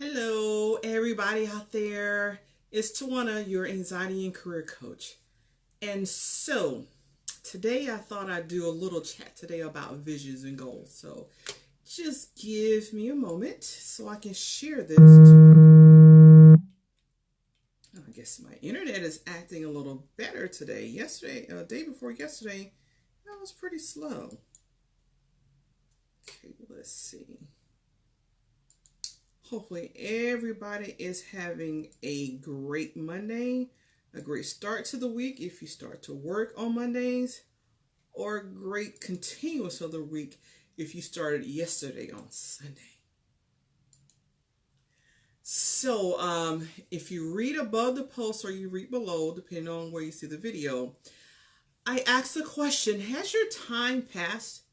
Hello, everybody out there. It's Twanna, your anxiety and career coach. And so, today I thought I'd do a little chat today about visions and goals. So, just give me a moment so I can share this. I guess my internet is acting a little better today. Yesterday, day before yesterday, that was pretty slow. Okay, let's see. Hopefully everybody is having a great Monday, a great start to the week if you start to work on Mondays, or a great continuous of the week if you started yesterday on Sunday. So if you read above the post or you read below, depending on where you see the video, I asked the question, has your time passed?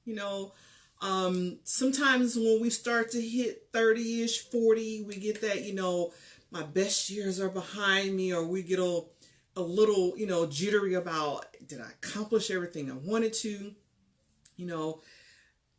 Sometimes when we start to hit 30-ish, 40, we get that, my best years are behind me, or we get a little, jittery about, did I accomplish everything I wanted to,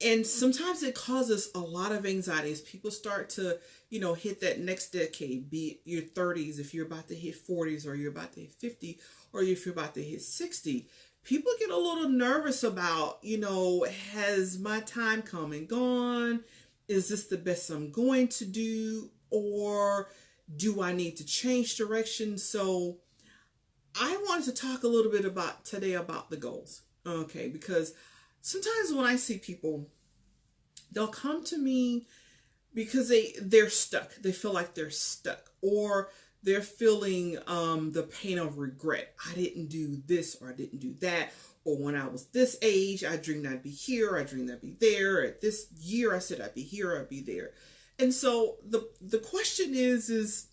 and sometimes it causes a lot of anxiety as people start to, hit that next decade, be it your 30s, if you're about to hit 40s, or you're about to hit 50, or if you're about to hit 60. People get a little nervous about, has my time come and gone? Is this the best I'm going to do? Or do I need to change direction? So I wanted to talk a little bit today about the goals. Okay, because sometimes when I see people, they'll come to me because they're stuck. They feel like they're stuck, or they're feeling the pain of regret. I didn't do this, or I didn't do that. Or when I was this age, I dreamed I'd be here. I dreamed I'd be there. At this year, I said I'd be here. I'd be there. And so the question is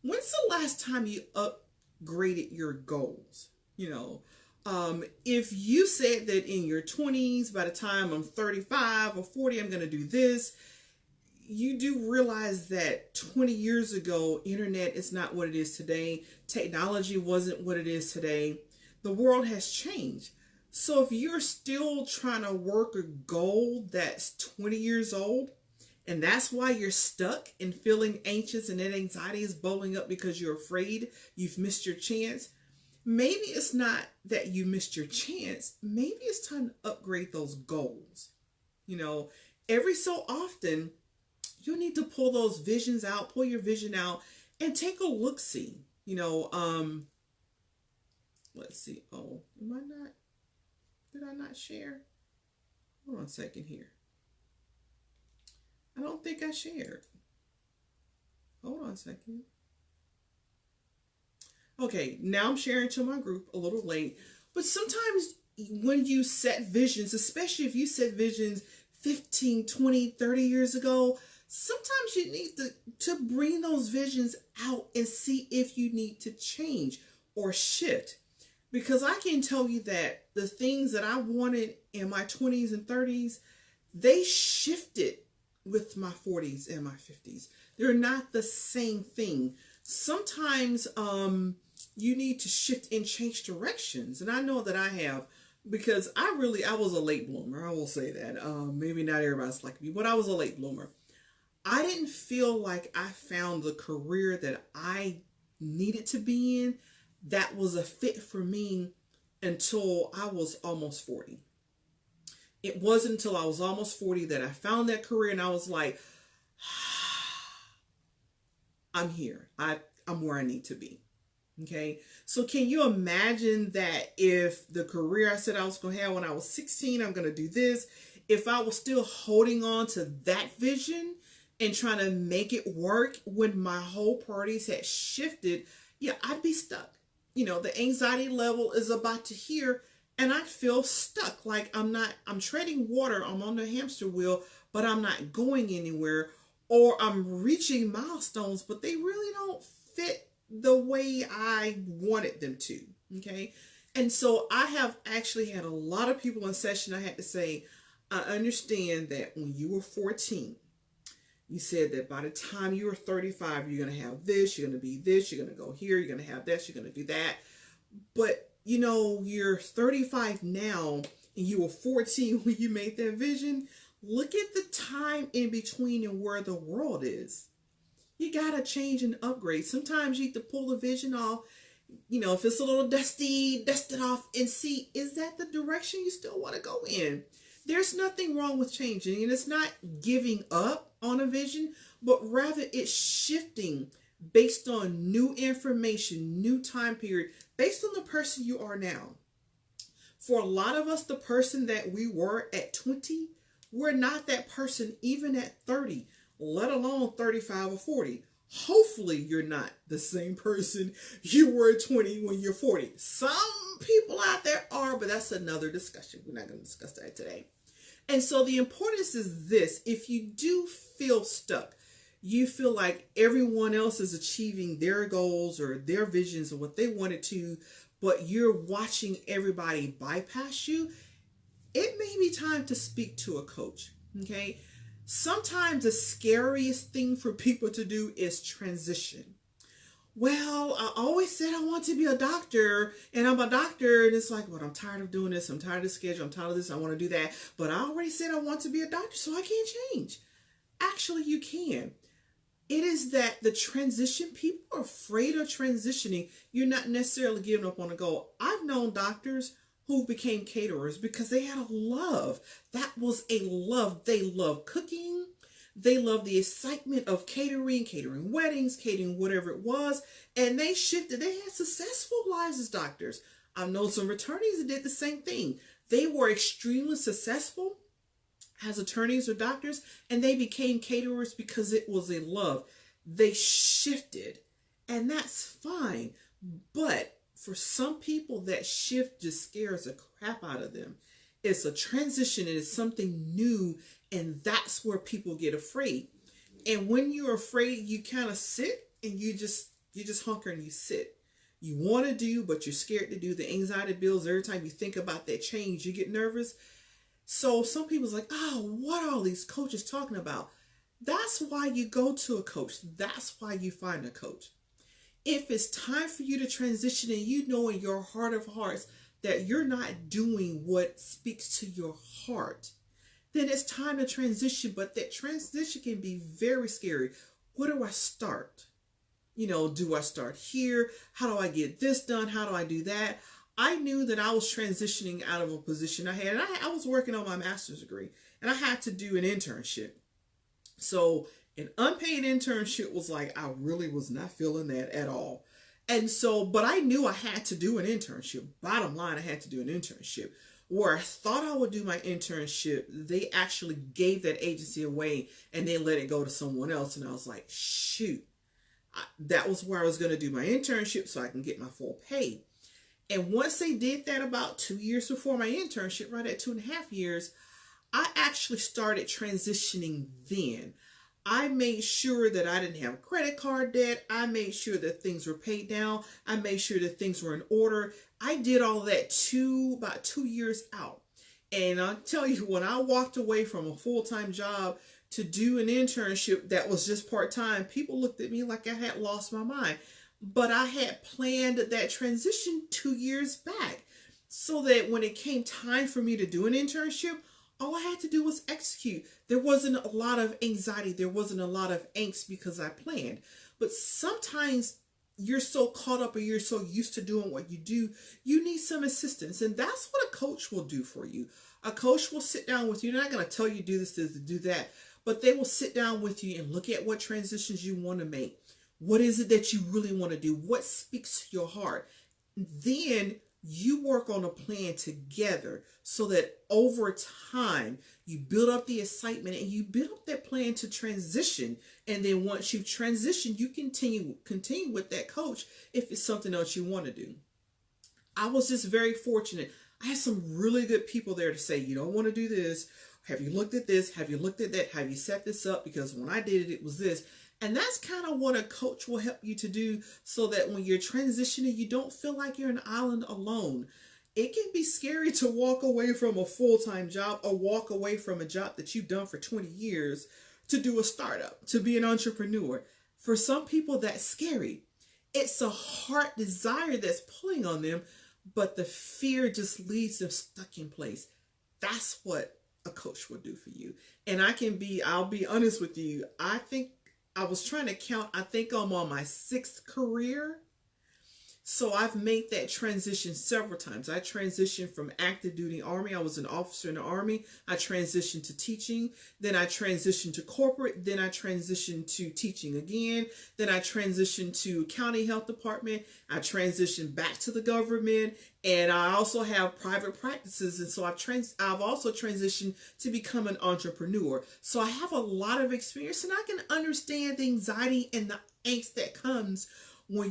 when's the last time you upgraded your goals? If you said that in your 20s, by the time I'm 35 or 40, I'm going to do this, you do realize that 20 years ago, internet is not what it is today. Technology wasn't what it is today. The world has changed. So if you're still trying to work a goal that's 20 years old, and that's why you're stuck and feeling anxious, and that anxiety is bubbling up because you're afraid you've missed your chance, maybe it's not that you missed your chance. Maybe it's time to upgrade those goals. Every so often, you need to pull those visions out, pull your vision out, and take a look-see. Let's see. Oh, did I not share? Hold on a second here. I don't think I shared. Hold on a second. Okay, now I'm sharing to my group a little late. But sometimes when you set visions, especially if you set visions 15, 20, 30 years ago, sometimes you need to bring those visions out and see if you need to change or shift. Because I can tell you that the things that I wanted in my 20s and 30s, they shifted with my 40s and my 50s. They're not the same thing. Sometimes you need to shift and change directions. And I know that I have, because I was a late bloomer. I will say that. Maybe not everybody's like me, but I was a late bloomer. I didn't feel like I found the career that I needed to be in that was a fit for me until I was almost 40. It wasn't until I was almost 40 that I found that career, and I was like, I'm here. I'm where I need to be. Okay. So can you imagine that if the career I said I was going to have when I was 16, I'm going to do this, if I was still holding on to that vision and trying to make it work when my whole priorities had shifted, yeah, I'd be stuck. The anxiety level is about to here, and I'd feel stuck. Like I'm treading water. I'm on the hamster wheel, but I'm not going anywhere, or I'm reaching milestones, but they really don't fit the way I wanted them to. Okay. And so I have actually had a lot of people in session. I had to say, I understand that when you were 14, you said that by the time you were 35, you're going to have this, you're going to be this, you're going to go here, you're going to have this, you're going to do that. But, you're 35 now, and you were 14 when you made that vision. Look at the time in between and where the world is. You got to change and upgrade. Sometimes you need to pull the vision off, if it's a little dusty, dust it off and see, is that the direction you still want to go in? There's nothing wrong with changing, and it's not giving up on a vision, but rather it's shifting based on new information, new time period, based on the person you are now. For a lot of us, the person that we were at 20, we're not that person even at 30, let alone 35 or 40. Hopefully you're not the same person you were at 20 when you're 40. Some people out there are, but that's another discussion. We're not going to discuss that today. And so the importance is this: if you do feel stuck, you feel like everyone else is achieving their goals or their visions or what they wanted to, but you're watching everybody bypass you, it may be time to speak to a coach, okay? Sometimes the scariest thing for people to do is transition. Well, I always said I want to be a doctor, and I'm a doctor, and it's like, well, I'm tired of doing this, I'm tired of the schedule, I'm tired of this, I want to do that, but I already said I want to be a doctor, so I can't change. Actually, you can. It is that the transition, people are afraid of transitioning. You're not necessarily giving up on a goal. I've known doctors who became caterers because they had a love. That was a love. They love cooking. They love the excitement of catering weddings, catering whatever it was. And they shifted. They had successful lives as doctors. I've known some attorneys that did the same thing. They were extremely successful as attorneys or doctors, and they became caterers because it was a love. They shifted, and that's fine. But for some people, that shift just scares the crap out of them. It's a transition, and it's something new, and that's where people get afraid. And when you're afraid, you kind of sit and you just hunker and you sit. You want to do, but you're scared to do. The anxiety builds every time you think about that change. You get nervous. So some people's like, oh, what are all these coaches talking about? That's why you go to a coach. That's why you find a coach. If it's time for you to transition and you know in your heart of hearts that you're not doing what speaks to your heart, then it's time to transition. But that transition can be very scary. Where do I start? Do I start here? How do I get this done? How do I do that? I knew that I was transitioning out of a position I had. And I was working on my master's degree, and I had to do an internship. So an unpaid internship was like, I really was not feeling that at all. And so, but I knew I had to do an internship. Bottom line, I had to do an internship. Where I thought I would do my internship, they actually gave that agency away and they let it go to someone else. And I was like, shoot, that was where I was going to do my internship so I can get my full pay. And once they did that about 2 years before my internship, right at 2.5 years, I actually started transitioning then. I made sure that I didn't have credit card debt. I made sure that things were paid down. I made sure that things were in order. I did all that about 2 years out. And I'll tell you, when I walked away from a full-time job to do an internship that was just part-time, people looked at me like I had lost my mind. But I had planned that transition 2 years back so that when it came time for me to do an internship, all I had to do was execute. There wasn't a lot of anxiety. There wasn't a lot of angst because I planned. But sometimes you're so caught up or you're so used to doing what you do, you need some assistance. And that's what a coach will do for you. A coach will sit down with you. They're not going to tell you do this, do that, but they will sit down with you and look at what transitions you want to make. What is it that you really want to do? What speaks to your heart? Then you work on a plan together so that over time you build up the excitement and you build up that plan to transition. And then once you transition, you continue with that coach if it's something else you want to do. I was just very fortunate. I had some really good people there to say, you don't want to do this. Have you looked at this? Have you looked at that? Have you set this up? Because when I did it, it was this. And that's kind of what a coach will help you to do so that when you're transitioning, you don't feel like you're an island alone. It can be scary to walk away from a full-time job or walk away from a job that you've done for 20 years to do a startup, to be an entrepreneur. For some people, that's scary. It's a heart desire that's pulling on them, but the fear just leaves them stuck in place. That's what a coach will do for you. And I'll be honest with you. I think I was trying to count, I think I'm on my 6th career. So I've made that transition several times. I transitioned from active duty Army. I was an officer in the Army. I transitioned to teaching. Then I transitioned to corporate. Then I transitioned to teaching again. Then I transitioned to county health department. I transitioned back to the government. And I also have private practices. And so I've also transitioned to become an entrepreneur. So I have a lot of experience, and I can understand the anxiety and the angst that comes when